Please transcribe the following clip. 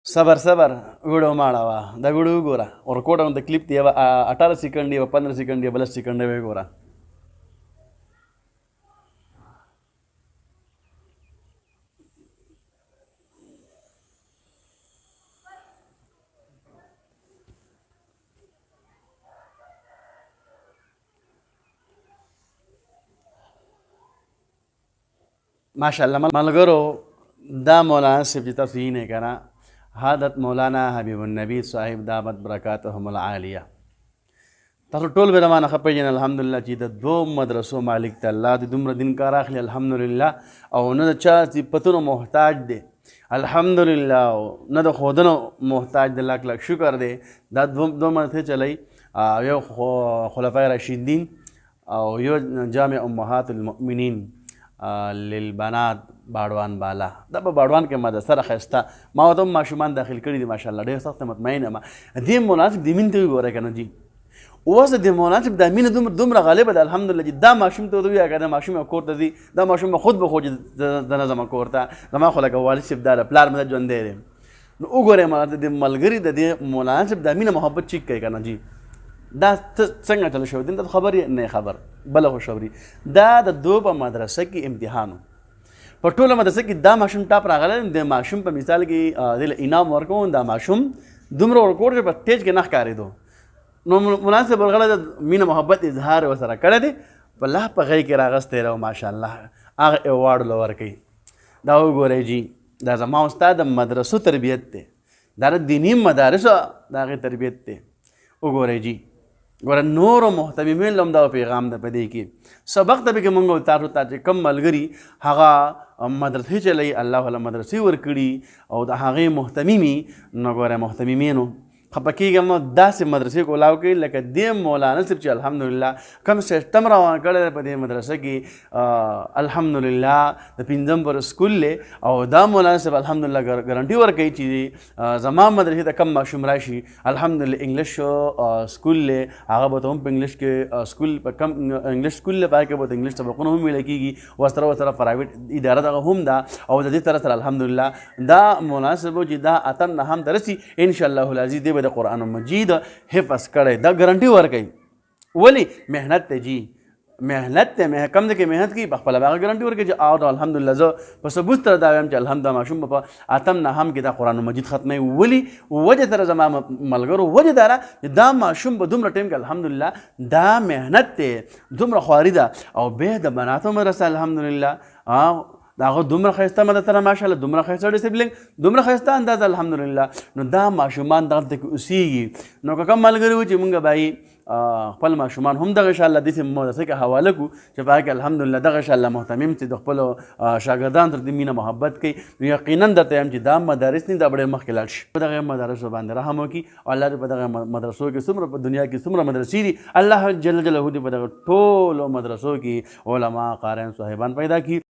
صبر صبر ویډیو ماړه دا ویډیو وګوره ورکوټ د کلیپ دی 18 سیکنډ دی 15 سیکنډ دی 12 سیکنډ دی وګوره ماشاءالله ملګرو دا مولانا صاحب چې تاسو یې نه کنه حضرت مولانا حبیب النبی صاحب دامت برکاتهم العالیه تاسو ټول به زمانه خپېژنئ الحمدلله چې د دوو مدرسو مالک ته الله د دومره دین کار اخلي الحمدلله او نه د چا صفتونو محتاج دی الحمدلله نه د ښودنو محتاج دی لاک لاک شکر دی دا دوه مدرسې چلی یو خلفای راشدین او یو جامع امهات المؤمنین للبنات باړوان بالا دا په باړوان کې مدرسه راښایسته ما ورته هم ماشومان داخل کړي دي ماشاءالله ډېر سخت مطمئن یم دې مناسب د مینې ته وګوره که نه جي اوس د مناسب دا مینه دومره غالبه ده الحمدلله چې دا ماشوم ته ورته ووایه که دا ماشوم کور ته ځي دا ماشوم به خود به خو د نه ځمه کور ته زما خو لکه والد صاحب دا ده پلار مې دا ژوندی دی نو وګورئ ماته د ملګري د دې مناسب دا مینه محبت چیک کوي که نه جي دا څنګه چلو شوی دین ته خبر یې نه خبر بله خوشوري دا د دو په مدرسه کې امتحان په ټوله مدرسه کې دا ماشوم ټاپ راغلی د ماشوم په مثال کې دې انعام ورکوم دا ماشوم دومره ورکوټ چې په سټیج کې نه ښکارېدو نو مناسب ورغلی د مینه محبت اظهار ورسره کړی دی په لا په غی کې راغستی دی ماشاءالله هغه ایوارډ له ورکوي دا وګورئ جي دا زما استاد د مدرسو تربیت دی دا د دیني مدارسو د هغې تربیت دی وګورئ جي ګوره نورو محتممین له هم دغه پیغام ده په دې کې سبق ته پکې مونږ تاسو ته چې کم ملګري هغه مدرسې چلی الله هله مدرسې ورکړي او د هغې محتممي نو ګوره محتممینو خفه کېږم نو داسې مدرسې کولاو کوي لکه دې مولانا صاحب چې الحمدلله کوم سیسټم روان کړی دی په دې مدرسه کې الحمدلله د پنځم پر سکول دی او دا مولانا صاحب الحمدلله ګارنټي ورکوي چې زما مدرسې ته کم ماشوم راشي الحمدلله انګلیش سکول دی هغه به ته هم په انګلیش کې سکول په کم انګلیش سکول دی په هغې کې به ته انګلیش سبقونه هم ویله کېږي ورسره پرایویټ اداره دغه هم ده او د دې سره الحمدلله دا مولانا صاحب چې دا اتم نهم ته رسي انشاءالله العزیز دی به د قرآن مجید حفظ کړی دا ګارنټي ورکوي ولې محنت ته جي محنت ته کم دی کې محنت کوي په خپله به هغه ګارنټي ورکوي چې او الحمدلله زه په ثبوت سره دا وایم چې الحمدلله ماشوم به په اتم نهم کې دا قرآن مجید ختموي ولې وجه سره زما ملګرو وجه دا ده چې دا ماشوم په دومره ټایم کې الحمدلله دا محنت دی دومره خواري ده او بیا د بناتو مدرسه الحمدلله دا هغه دومره ښایسته مدرسه ماشاءالله دومره ښایسته ډسپلین دومره ښایسته انداز الحمدلله نو دا ماشومان دغلته کې اوسېږي نو که کوم ملګري وو چې مونږ به خپل ماشومان هم دغه انشاءالله داسې مدرسې کې حواله کړو چې په هغه کې الحمدلله دغه انشاءالله محتمم چې د خپلو شاګردانو تر دې مینه محبت کوي نو یقینا درته یم چې دا مدارس نه دا ډېر مخکې لاړ شي په دغه مدارسو باندې رحم وکړي او الله دې په دغه مدرسو کې څومره په دنیا کې څومره مدرسې دي الله جل جلاله دې په دغه ټولو مدرسو کې علما قاریان صاحبان پیدا کړي